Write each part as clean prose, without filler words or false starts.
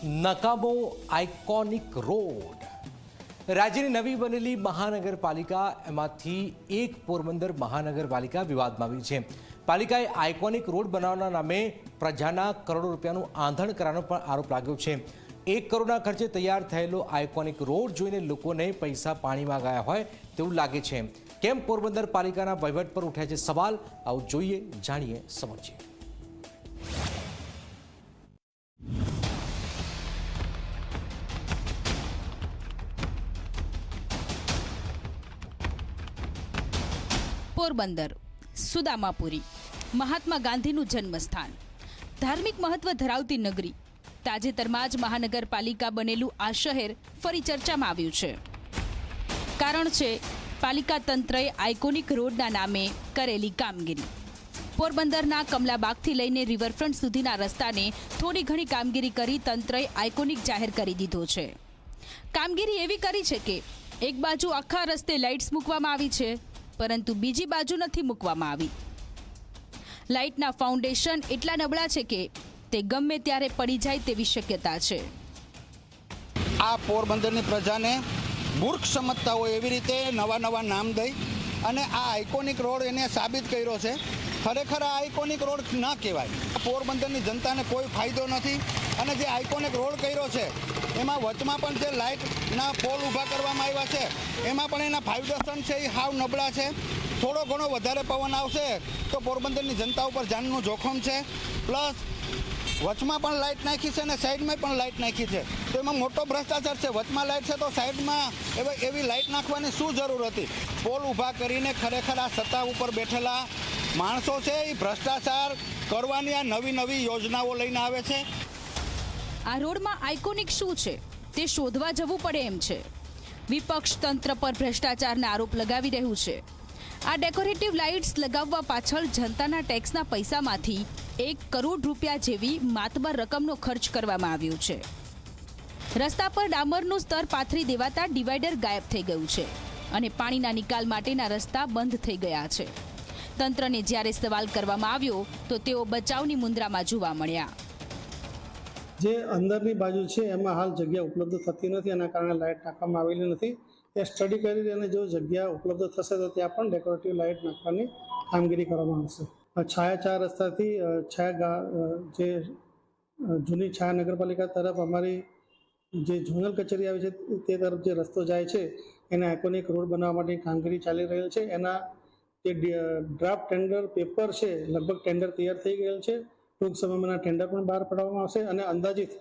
નકામો iconic road રાજ્યની નવી બનેલી મહાનગરપાલિકા એમાંથી એક પોરબંદર મહાનગરપાલિકા વિવાદમાં આવી છે। પાલિકાએ આઇકોનિક રોડ બનાવવાના નામે પ્રજાના કરોડો રૂપિયાનું આંધણ કરવાનો પણ આરોપ લાગ્યો છે। 1 કરોડના ખર્ચે તૈયાર થયેલો આઇકોનિક રોડ જોઈને લોકોને પૈસા પાણીમાં ગયા હોય તેવું લાગે છે। કેમ પોરબંદર પાલિકાના વહીવટ પર ઉઠ્યા છે સવાલ? આવું જોઈએ, જાણીએ, સમજીએ। પોરબંદર સુદામાપુરી મહાત્મા ગાંધીનું જન્મસ્થાન, ધાર્મિક મહત્વ ધરાવતી નગરી। તાજેતરમાં જ મહાનગરપાલિકા બનેલું આ શહેર ફરી ચર્ચામાં આવ્યું છે। કારણ છે પાલિકા તંત્રએ આઇકોનિક રોડના નામે કરેલી કામગીરી। પોરબંદરના કમલાબાગથી લઈને રિવરફ્રન્ટ સુધીના રસ્તાને થોડી ઘણી કામગીરી કરી તંત્રએ આઇકોનિક જાહેર કરી દીધો છે। કામગીરી એવી કરી છે કે એક બાજુ આખા રસ્તે લાઇટ્સ મૂકવામાં આવી છે, પરંતુ બીજી બાજુ નથી મૂકવામાં આવી। લાઇટના ફાઉન્ડેશન એટલા નબળા છે કે તે ગમે ત્યારે પડી જાય તેવી શક્યતા છે। આ પોરબંદરની પ્રજાને મૂર્ખ સમજતા હોય એવી રીતે નવા નામ દઈ અને આ આઇકોનિક રોડ એને સાબિત કર્યો છે। ખરેખર આ આઇકોનિક રોડ ના કહેવાય। પોરબંદરની જનતાને કોઈ ફાયદો નથી અને જે આઇકોનિક રોડ કર્યો છે એમાં વચમાં પણ જે લાઇટના પોલ ઊભા કરવામાં આવ્યા છે એમાં પણ એના ફાઉન્ડેશન છે એ હાવ નબળા છે। થોડો ઘણો વધારે પવન આવશે તો પોરબંદરની જનતા ઉપર જાનનું જોખમ છે। પ્લસ વચમાં પણ લાઇટ નાખી છે અને સાઈડમાં પણ લાઇટ નાખી છે, તો એમાં મોટો ભ્રષ્ટાચાર છે। વચમાં લાઇટ છે તો સાઈડમાં એવી લાઇટ નાખવાની શું જરૂર હતી? પોલ ઊભા કરીને ખરેખર આ સત્તા ઉપર બેઠેલા માણસો છે એ ભ્રષ્ટાચાર કરવાની આ નવી યોજનાઓ લઈને આવે છે। આ રોડમાં આઇકોનિક શું છે તે શોધવા જવું પડે એમ છે। વિપક્ષ તંત્ર પર ભ્રષ્ટાચારના આરોપ લગાવી રહ્યું છે। આ ડેકોરેટિવ લાઇટ્સ લગાવવા પાછળ જનતાના ટેક્સના પૈસામાંથી 1 કરોડ રૂપિયા જેવી માતબર રકમનો ખર્ચ કરવામાં આવ્યો છે। રસ્તા પર ડામરનું સ્તર પાથરી દેવાતા ડિવાઈડર ગાયબ થઈ ગયું છે અને પાણીના નિકાલ માટેના રસ્તા બંધ થઈ ગયા છે। તંત્રને જ્યારે સવાલ કરવામાં આવ્યો તો તેઓ બચાવની મુંદ્રામાં જોવા મળ્યા। જે અંદરની બાજુ છે એમાં હાલ જગ્યા ઉપલબ્ધ થતી નથી, એના કારણે લાઇટ નાખવામાં આવેલી નથી। તે સ્ટડી કરી અને જો જગ્યા ઉપલબ્ધ થશે તો ત્યાં પણ ડેકોરેટિવ લાઇટ નાખવાની કામગીરી કરવામાં આવશે। છાયા 4 રસ્તાથી જે જૂની છાયા નગરપાલિકા તરફ અમારી જે ઝોનલ કચેરી આવી છે તે તરફ જે રસ્તો જાય છે એને આઇકોનિક રોડ બનાવવા માટેની કામગીરી ચાલી રહેલ છે। એના જે ડ્રાફ્ટ ટેન્ડર પેપર છે લગભગ ટેન્ડર તૈયાર થઈ ગયેલ છે। ટૂંક સમયમાં ટેન્ડર પણ બહાર પાડવામાં આવશે અને અંદાજિત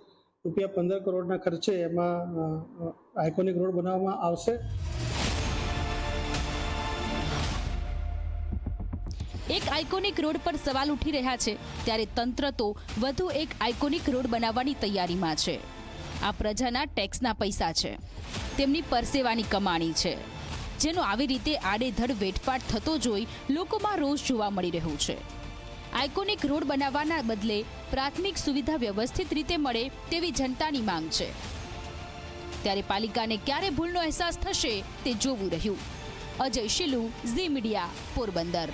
રૂપિયા 15 કરોડના ખર્ચે એમાં આઇકોનિક રોડ બનાવવામાં આવશે। એક આઇકોનિક રોડ પર સવાલ ઉઠી રહ્યા છે ત્યારે તંત્ર તો વધુ એક આઇકોનિક રોડ બનાવવાની તૈયારીમાં છે। આ પ્રજાના ટેક્સના પૈસા છે, તેમની પરસેવાની કમાણી છે, જેનો આવી રીતે આડેધડ વેઠપાટ થતો જોઈ લોકોમાં રોષ જોવા મળી રહ્યો છે। આઇકોનિક રોડ બનાવવાના બદલે પ્રાથમિક સુવિધા વ્યવસ્થિત રીતે મળે તેવી જનતાની માંગ છે। ત્યારે પાલિકાને ક્યારે ભૂલનો અહેસાસ થશે તે જોવું રહ્યું। અજય શિલુ, ઝી મીડિયા, પોરબંદર।